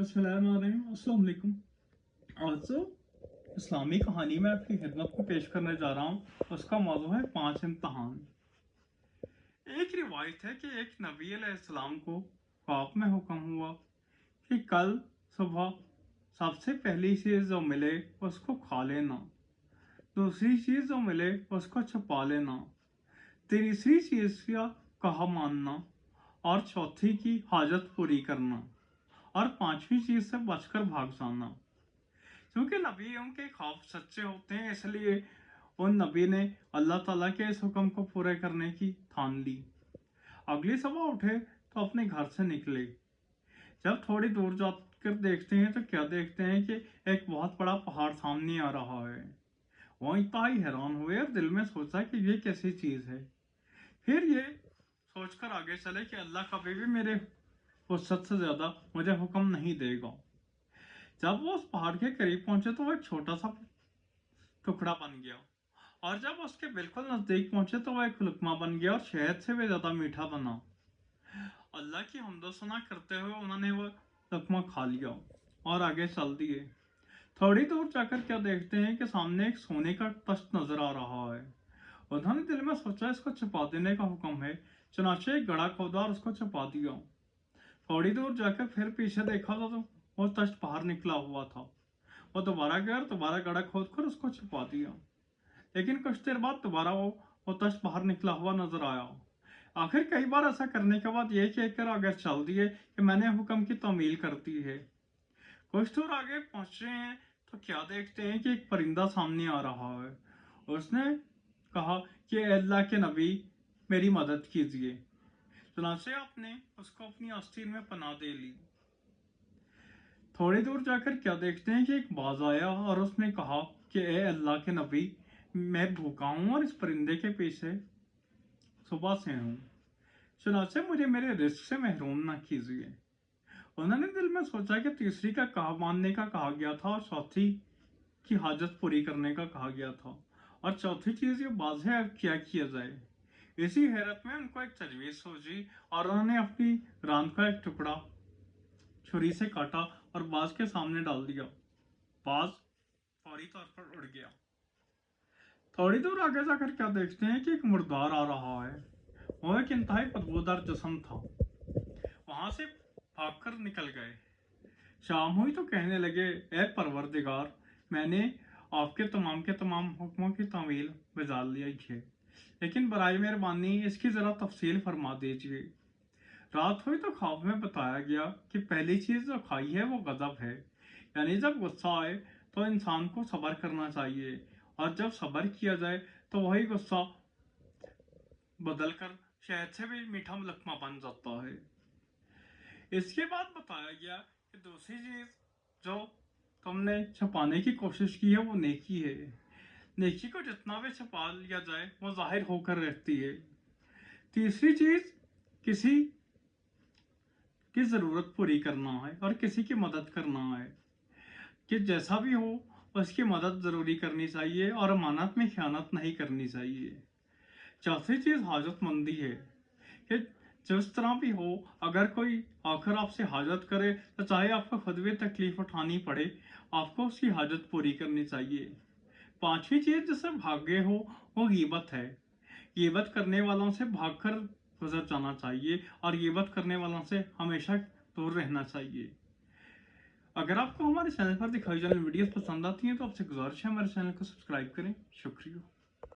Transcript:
अस्सलाम वालेकुम। आज इस्लामी कहानी में आपकी खिदमत को पेश करने जा रहा हूँ। उसका मौजू है 5 इम्तहान। एक रिवायत है कि एक नबी अलैहिस्सलाम को ख्वाब में हुक्म हुआ कि कल सुबह सबसे पहली चीज़ जो मिले उसको खा लेना, दूसरी चीज़ जो मिले उसको छुपा लेना, तीसरी चीज़ का कहा मानना और चौथी की हाजत पूरी करना और पांचवी चीज़ से बचकर भाग जाना। क्योंकि नबियों के ख्वाब सच्चे होते हैं, इसलिए उन नबी ने अल्लाह ताला के इस हुक्म को पूरे करने की ठान ली। अगली सुबह उठे तो अपने घर से निकले। जब थोड़ी दूर जाकर देखते हैं तो क्या देखते हैं कि एक बहुत बड़ा पहाड़ सामने आ रहा है। वो इंतहाई हैरान हुए और दिल में सोचा कि ये कैसी चीज़ है। फिर ये सोचकर आगे चले कि अल्लाह कभी भी मेरे वसअत से ज़्यादा मुझे हुक्म नहीं देगा। जब वो उस पहाड़ के करीब पहुंचे तो वो एक छोटा सा टुकड़ा बन गया, और जब उसके बिल्कुल नजदीक पहुंचे तो वह एक लुकमा बन गया और शहद से भी ज्यादा मीठा बना। अल्लाह की हम्दोसना करते हुए उन्होंने वह लुकमा खा लिया और आगे चल दिए। थोड़ी दूर जाकर क्या देखते हैं कि सामने एक सोने का तख्त नजर आ रहा है। उन्होंने दिल में सोचा इसको छुपा देने का हुक्म है, चुनाचे एक गड़ा खोदा और उसको छुपा दिया। थोड़ी दूर जाकर फिर पीछे देखा तो वो तख्त बाहर निकला हुआ था। वो दोबारा गया और दोबारा गड़ा खोद कर उसको छुपा दिया। लेकिन कुछ देर बाद दोबारा वो तख्त बाहर निकला हुआ नजर आया। आखिर कई बार ऐसा करने के बाद ये कहकर आगे चल दिए कि मैंने हुक्म की तामील कर दी है। कुछ दूर आगे पहुंचे हैं तो क्या देखते हैं कि एक परिंदा सामने आ रहा है। उसने कहा कि अल्लाह के नबी मेरी मदद कीजिए। चुनाचे आपने उसको अपनी आस्तीन में पनाह दे ली। थोड़ी दूर जाकर क्या देखते हैं कि एक बाज आया और उसने कहा कि ए अल्लाह के नबी, मैं भूखा हूं और इस परिंदे के पीछे सुबह से हूँ, चुनाचे मुझे मेरे रिस्क से महरूम ना कीजिए। उन्होंने दिल में सोचा कि तीसरी का कहा मानने का कहा गया था और चौथी की हाजत पूरी करने का कहा गया था, और चौथी चीज ये बाज है, अब क्या किया जाए। इसी हैरत में उनको एक तजवीज सूझी और उन्होंने अपनी रांद का एक टुकड़ा छुरी से काटा और बाज के सामने डाल दिया। बाज फौरी तौर पर उड़ गया। थोड़ी दूर आगे जाकर क्या देखते हैं कि एक मुर्दार आ रहा है। वो एक इंतहाई बदबूदार जिस्म था। वहां से भागकर निकल गए। शाम हुई तो कहने लगे, ए परवरदिगार, मैंने आपके तमाम के तमाम हुक्मों की तामील बजा ली है, लेकिन बराए मेहरबानी इसकी जरा तफसील फरमा दीजिए। रात हुई तो ख्वाब में बताया गया कि पहली चीज जो खाई है वो गजब है, यानी जब गुस्सा आए तो इंसान को सब्र करना चाहिए, और जब सब्र किया जाए तो वही गुस्सा बदलकर शहद से भी मीठा लकमा बन जाता है। इसके बाद बताया गया कि दूसरी चीज जो तुमने छुपाने की कोशिश की है वो नेकी है। नेकी को जितना भी छुपा लिया जाए वो जाहिर होकर रहती है। तीसरी चीज किसी की जरूरत पूरी करना है और किसी की मदद करना है, कि जैसा भी हो उसकी मदद जरूरी करनी चाहिए और अमानत में खयानत नहीं करनी चाहिए। चौथी चीज हाजतमंदी है, कि जिस तरह भी हो, अगर कोई आकर आपसे हाजत करे तो चाहे आपको खुद भी तकलीफ उठानी पड़े, आपको उसकी हाजत पूरी करनी चाहिए। पांचवी चीज जिससे भागे हो वो गीबत है। गीबत करने वालों से भागकर गुजर जाना चाहिए और गीबत करने वालों से हमेशा दूर रहना चाहिए। अगर आपको हमारे चैनल पर दिखाई जाने वीडियोस पसंद आती हैं तो आपसे गुजारिश है हमारे चैनल को सब्सक्राइब करें। शुक्रिया।